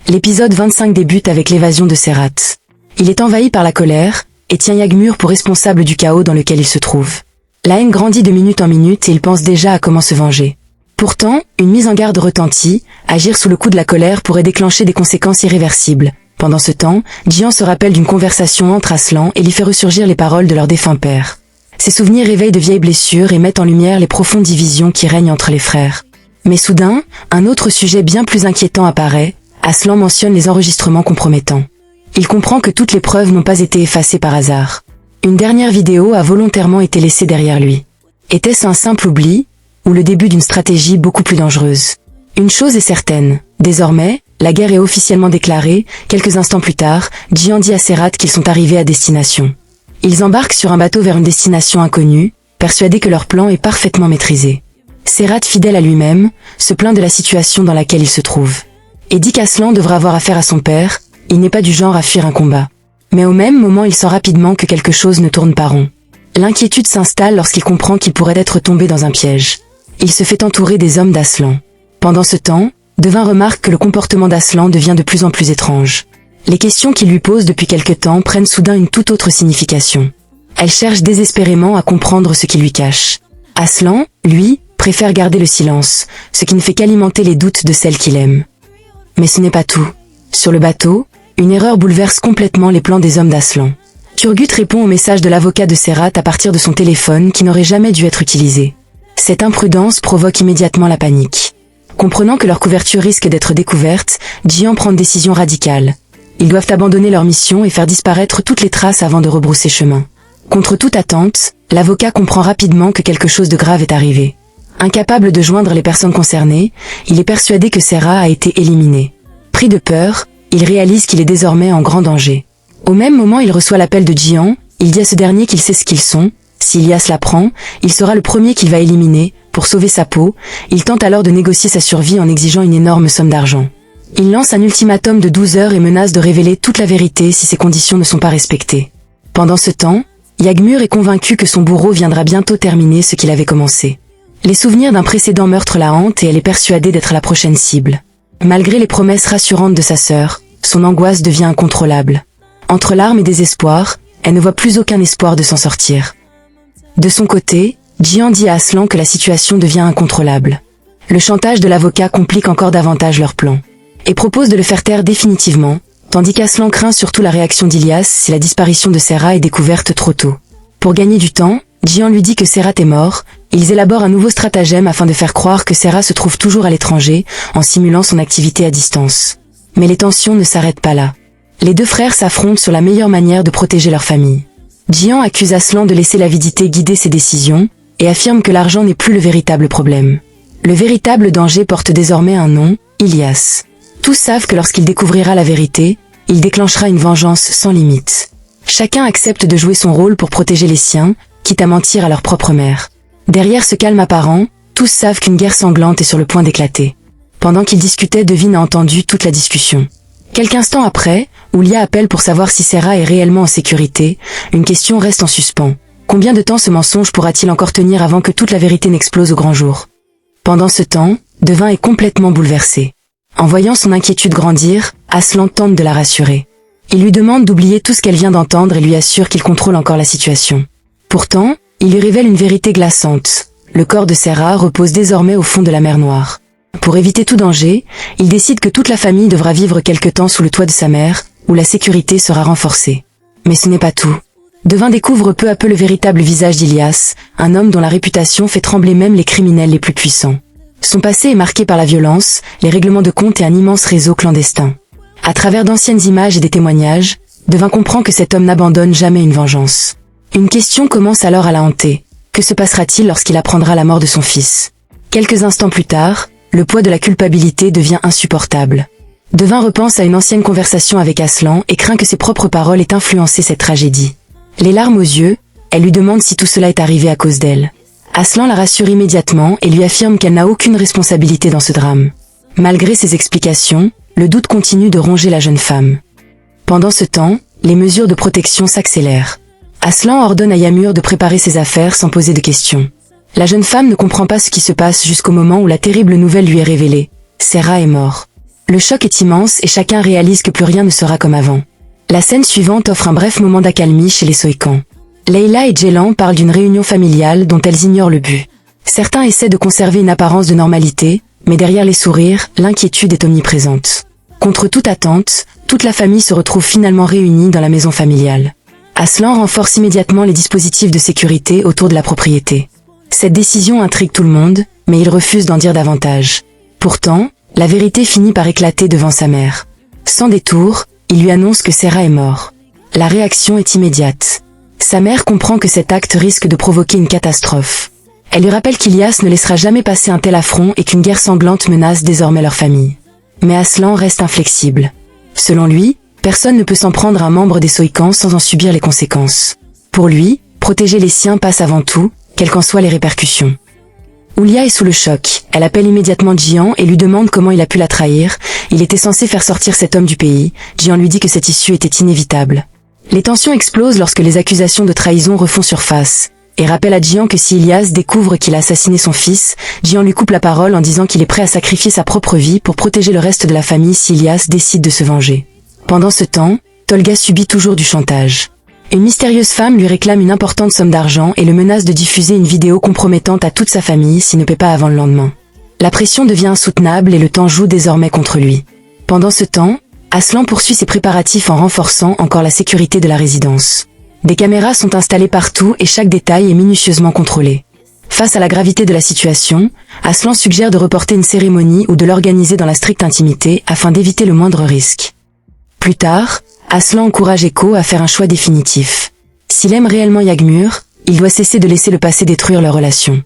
L'épisode 25 débute avec l'évasion de Serhat. Il est envahi par la colère et tient Yagmur pour responsable du chaos dans lequel il se trouve. La haine grandit de minute en minute et il pense déjà à comment se venger. Pourtant, une mise en garde retentit, agir sous le coup de la colère pourrait déclencher des conséquences irréversibles. Pendant ce temps, Jian se rappelle d'une conversation entre Aslan et lui fait ressurgir les paroles de leur défunt père. Ces souvenirs réveillent de vieilles blessures et mettent en lumière les profondes divisions qui règnent entre les frères. Mais soudain, un autre sujet bien plus inquiétant apparaît. Aslan mentionne les enregistrements compromettants. Il comprend que toutes les preuves n'ont pas été effacées par hasard. Une dernière vidéo a volontairement été laissée derrière lui. Était-ce un simple oubli, ou le début d'une stratégie beaucoup plus dangereuse? Une chose est certaine, désormais, la guerre est officiellement déclarée. Quelques instants plus tard, Jian dit à Serhat qu'ils sont arrivés à destination. Ils embarquent sur un bateau vers une destination inconnue, persuadés que leur plan est parfaitement maîtrisé. Serhat, fidèle à lui-même, se plaint de la situation dans laquelle il se trouve. Et dit qu'Aslan devra avoir affaire à son père, il n'est pas du genre à fuir un combat. Mais au même moment il sent rapidement que quelque chose ne tourne pas rond. L'inquiétude s'installe lorsqu'il comprend qu'il pourrait être tombé dans un piège. Il se fait entourer des hommes d'Aslan. Pendant ce temps, Devin remarque que le comportement d'Aslan devient de plus en plus étrange. Les questions qu'il lui pose depuis quelque temps prennent soudain une toute autre signification. Elle cherche désespérément à comprendre ce qu'il lui cache. Aslan, lui, préfère garder le silence, ce qui ne fait qu'alimenter les doutes de celle qu'il aime. Mais ce n'est pas tout. Sur le bateau, une erreur bouleverse complètement les plans des hommes d'Aslan. Turgut répond au message de l'avocat de Serhat à partir de son téléphone qui n'aurait jamais dû être utilisé. Cette imprudence provoque immédiatement la panique. Comprenant que leur couverture risque d'être découverte, Jian prend une décision radicale. Ils doivent abandonner leur mission et faire disparaître toutes les traces avant de rebrousser chemin. Contre toute attente, l'avocat comprend rapidement que quelque chose de grave est arrivé. Incapable de joindre les personnes concernées, il est persuadé que Serhat a été éliminé. Pris de peur, il réalise qu'il est désormais en grand danger. Au même moment, il reçoit l'appel de Jian. Il dit à ce dernier qu'il sait ce qu'ils sont. Si Ilyas l'apprend, il sera le premier qu'il va éliminer. Pour sauver sa peau, il tente alors de négocier sa survie en exigeant une énorme somme d'argent. Il lance un ultimatum de 12 heures et menace de révéler toute la vérité si ces conditions ne sont pas respectées. Pendant ce temps, Yagmur est convaincu que son bourreau viendra bientôt terminer ce qu'il avait commencé. Les souvenirs d'un précédent meurtre la hantent et elle est persuadée d'être la prochaine cible. Malgré les promesses rassurantes de sa sœur, son angoisse devient incontrôlable. Entre larmes et désespoir, elle ne voit plus aucun espoir de s'en sortir. De son côté, Jian dit à Aslan que la situation devient incontrôlable. Le chantage de l'avocat complique encore davantage leur plan, et propose de le faire taire définitivement, tandis qu'Aslan craint surtout la réaction d'Ilyas si la disparition de Serhat est découverte trop tôt. Pour gagner du temps, Jian lui dit que Serhat est mort. Ils élaborent un nouveau stratagème afin de faire croire que Serhat se trouve toujours à l'étranger, en simulant son activité à distance. Mais les tensions ne s'arrêtent pas là. Les deux frères s'affrontent sur la meilleure manière de protéger leur famille. Jian accuse Aslan de laisser l'avidité guider ses décisions, et affirme que l'argent n'est plus le véritable problème. Le véritable danger porte désormais un nom, Ilyas. Tous savent que lorsqu'il découvrira la vérité, il déclenchera une vengeance sans limite. Chacun accepte de jouer son rôle pour protéger les siens, quitte à mentir à leur propre mère. Derrière ce calme apparent, tous savent qu'une guerre sanglante est sur le point d'éclater. Pendant qu'ils discutaient, Devin a entendu toute la discussion. Quelques instants après, Oulia appelle pour savoir si Serhat est réellement en sécurité. Une question reste en suspens. Combien de temps ce mensonge pourra-t-il encore tenir avant que toute la vérité n'explose au grand jour? Pendant ce temps, Devin est complètement bouleversé. En voyant son inquiétude grandir, Aslan tente de la rassurer. Il lui demande d'oublier tout ce qu'elle vient d'entendre et lui assure qu'il contrôle encore la situation. Pourtant, il lui révèle une vérité glaçante. Le corps de Serhat repose désormais au fond de la mer Noire. Pour éviter tout danger, il décide que toute la famille devra vivre quelque temps sous le toit de sa mère, où la sécurité sera renforcée. Mais ce n'est pas tout. Devin découvre peu à peu le véritable visage d'Ilyas, un homme dont la réputation fait trembler même les criminels les plus puissants. Son passé est marqué par la violence, les règlements de compte et un immense réseau clandestin. À travers d'anciennes images et des témoignages, Devin comprend que cet homme n'abandonne jamais une vengeance. Une question commence alors à la hanter. Que se passera-t-il lorsqu'il apprendra la mort de son fils? Quelques instants plus tard, le poids de la culpabilité devient insupportable. Devin repense à une ancienne conversation avec Aslan et craint que ses propres paroles aient influencé cette tragédie. Les larmes aux yeux, elle lui demande si tout cela est arrivé à cause d'elle. Aslan la rassure immédiatement et lui affirme qu'elle n'a aucune responsabilité dans ce drame. Malgré ses explications, le doute continue de ronger la jeune femme. Pendant ce temps, les mesures de protection s'accélèrent. Aslan ordonne à Yagmur de préparer ses affaires sans poser de questions. La jeune femme ne comprend pas ce qui se passe jusqu'au moment où la terrible nouvelle lui est révélée. Serhat est mort. Le choc est immense et chacun réalise que plus rien ne sera comme avant. La scène suivante offre un bref moment d'accalmie chez les Soykans. Leila et Ceylan parlent d'une réunion familiale dont elles ignorent le but. Certains essaient de conserver une apparence de normalité, mais derrière les sourires, l'inquiétude est omniprésente. Contre toute attente, toute la famille se retrouve finalement réunie dans la maison familiale. Aslan renforce immédiatement les dispositifs de sécurité autour de la propriété. Cette décision intrigue tout le monde, mais il refuse d'en dire davantage. Pourtant, la vérité finit par éclater devant sa mère. Sans détour, il lui annonce que Serra est mort. La réaction est immédiate. Sa mère comprend que cet acte risque de provoquer une catastrophe. Elle lui rappelle qu'Ilyas ne laissera jamais passer un tel affront et qu'une guerre sanglante menace désormais leur famille. Mais Aslan reste inflexible. Selon lui, personne ne peut s'en prendre à un membre des Soykans sans en subir les conséquences. Pour lui, protéger les siens passe avant tout, quelles qu'en soient les répercussions. Oulia est sous le choc. Elle appelle immédiatement Jian et lui demande comment il a pu la trahir. Il était censé faire sortir cet homme du pays. Jian lui dit que cette issue était inévitable. Les tensions explosent lorsque les accusations de trahison refont surface. Et rappelle à Jian que si Ilyas découvre qu'il a assassiné son fils, Jian lui coupe la parole en disant qu'il est prêt à sacrifier sa propre vie pour protéger le reste de la famille si Ilyas décide de se venger. Pendant ce temps, Tolga subit toujours du chantage. Une mystérieuse femme lui réclame une importante somme d'argent et le menace de diffuser une vidéo compromettante à toute sa famille s'il ne paie pas avant le lendemain. La pression devient insoutenable et le temps joue désormais contre lui. Pendant ce temps, Aslan poursuit ses préparatifs en renforçant encore la sécurité de la résidence. Des caméras sont installées partout et chaque détail est minutieusement contrôlé. Face à la gravité de la situation, Aslan suggère de reporter une cérémonie ou de l'organiser dans la stricte intimité afin d'éviter le moindre risque. Plus tard, Aslan encourage Eko à faire un choix définitif. S'il aime réellement Yagmur, il doit cesser de laisser le passé détruire leur relation.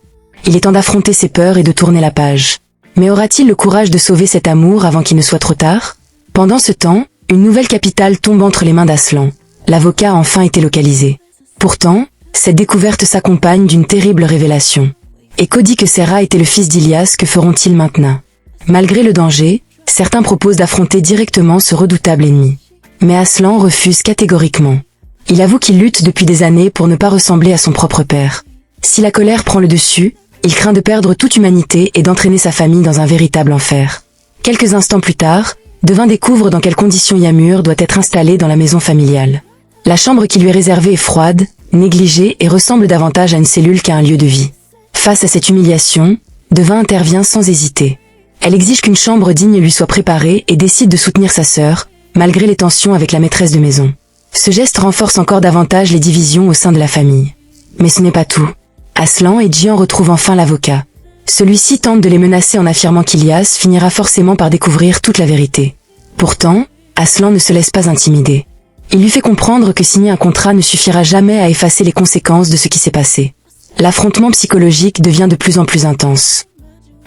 Il est temps d'affronter ses peurs et de tourner la page. Mais aura-t-il le courage de sauver cet amour avant qu'il ne soit trop tard? Pendant ce temps, une nouvelle capitale tombe entre les mains d'Aslan. L'avocat a enfin été localisé. Pourtant, cette découverte s'accompagne d'une terrible révélation. Eko dit que Serra était le fils d'Ilyas, que feront-ils maintenant? Malgré le danger, certains proposent d'affronter directement ce redoutable ennemi. Mais Aslan refuse catégoriquement. Il avoue qu'il lutte depuis des années pour ne pas ressembler à son propre père. Si la colère prend le dessus, il craint de perdre toute humanité et d'entraîner sa famille dans un véritable enfer. Quelques instants plus tard, Devin découvre dans quelles conditions Yamur doit être installé dans la maison familiale. La chambre qui lui est réservée est froide, négligée et ressemble davantage à une cellule qu'à un lieu de vie. Face à cette humiliation, Devin intervient sans hésiter. Elle exige qu'une chambre digne lui soit préparée et décide de soutenir sa sœur, malgré les tensions avec la maîtresse de maison. Ce geste renforce encore davantage les divisions au sein de la famille. Mais ce n'est pas tout. Aslan et Jian retrouvent enfin l'avocat. Celui-ci tente de les menacer en affirmant qu'Ilyas finira forcément par découvrir toute la vérité. Pourtant, Aslan ne se laisse pas intimider. Il lui fait comprendre que signer un contrat ne suffira jamais à effacer les conséquences de ce qui s'est passé. L'affrontement psychologique devient de plus en plus intense.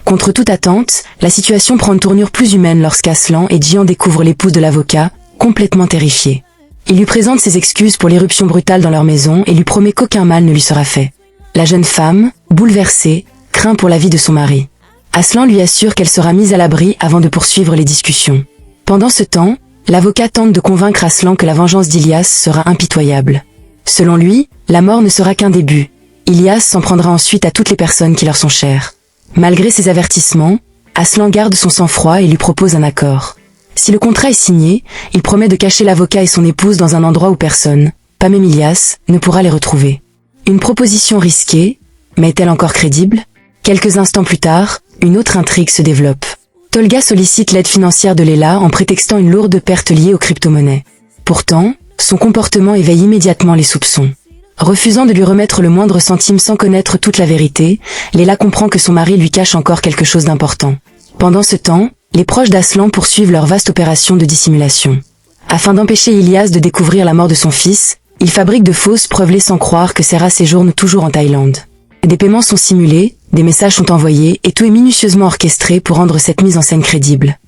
Contre toute attente, la situation prend une tournure plus humaine lorsqu'Aslan et Jian découvrent l'épouse de l'avocat, complètement terrifiée. Il lui présente ses excuses pour l'éruption brutale dans leur maison et lui promet qu'aucun mal ne lui sera fait. La jeune femme, bouleversée, craint pour la vie de son mari. Aslan lui assure qu'elle sera mise à l'abri avant de poursuivre les discussions. Pendant ce temps, l'avocat tente de convaincre Aslan que la vengeance d'Ilyas sera impitoyable. Selon lui, la mort ne sera qu'un début. Ilyas s'en prendra ensuite à toutes les personnes qui leur sont chères. Malgré ces avertissements, Aslan garde son sang-froid et lui propose un accord. Si le contrat est signé, il promet de cacher l'avocat et son épouse dans un endroit où personne, pas même Ilyas, ne pourra les retrouver. Une proposition risquée, mais est-elle encore crédible? Quelques instants plus tard, une autre intrigue se développe. Tolga sollicite l'aide financière de Leila en prétextant une lourde perte liée aux crypto-monnaies. Pourtant, son comportement éveille immédiatement les soupçons. Refusant de lui remettre le moindre centime sans connaître toute la vérité, Leila comprend que son mari lui cache encore quelque chose d'important. Pendant ce temps, les proches d'Aslan poursuivent leur vaste opération de dissimulation. Afin d'empêcher Ilyas de découvrir la mort de son fils, ils fabriquent de fausses preuves laissant croire que Serra séjourne toujours en Thaïlande. Des paiements sont simulés, des messages sont envoyés et tout est minutieusement orchestré pour rendre cette mise en scène crédible.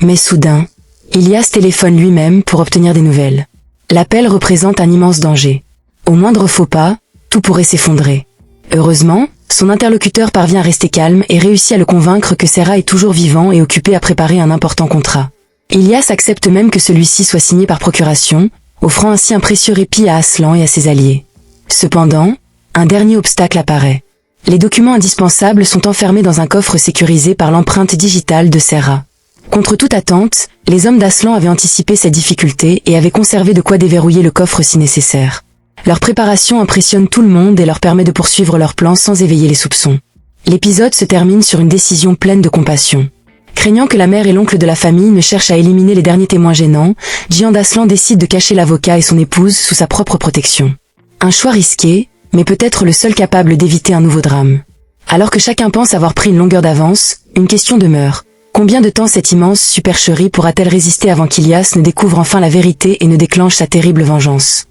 Mais soudain, Ilyas téléphone lui-même pour obtenir des nouvelles. L'appel représente un immense danger. Au moindre faux pas, tout pourrait s'effondrer. Heureusement, son interlocuteur parvient à rester calme et réussit à le convaincre que Serra est toujours vivant et occupé à préparer un important contrat. Ilyas accepte même que celui-ci soit signé par procuration, offrant ainsi un précieux répit à Aslan et à ses alliés. Cependant, un dernier obstacle apparaît. Les documents indispensables sont enfermés dans un coffre sécurisé par l'empreinte digitale de Serra. Contre toute attente, les hommes d'Aslan avaient anticipé cette difficulté et avaient conservé de quoi déverrouiller le coffre si nécessaire. Leur préparation impressionne tout le monde et leur permet de poursuivre leur plan sans éveiller les soupçons. L'épisode se termine sur une décision pleine de compassion. Craignant que la mère et l'oncle de la famille ne cherchent à éliminer les derniers témoins gênants, Jian d'Aslan décide de cacher l'avocat et son épouse sous sa propre protection. Un choix risqué, mais peut-être le seul capable d'éviter un nouveau drame. Alors que chacun pense avoir pris une longueur d'avance, une question demeure. Combien de temps cette immense supercherie pourra-t-elle résister avant qu'Ilias ne découvre enfin la vérité et ne déclenche sa terrible vengeance ?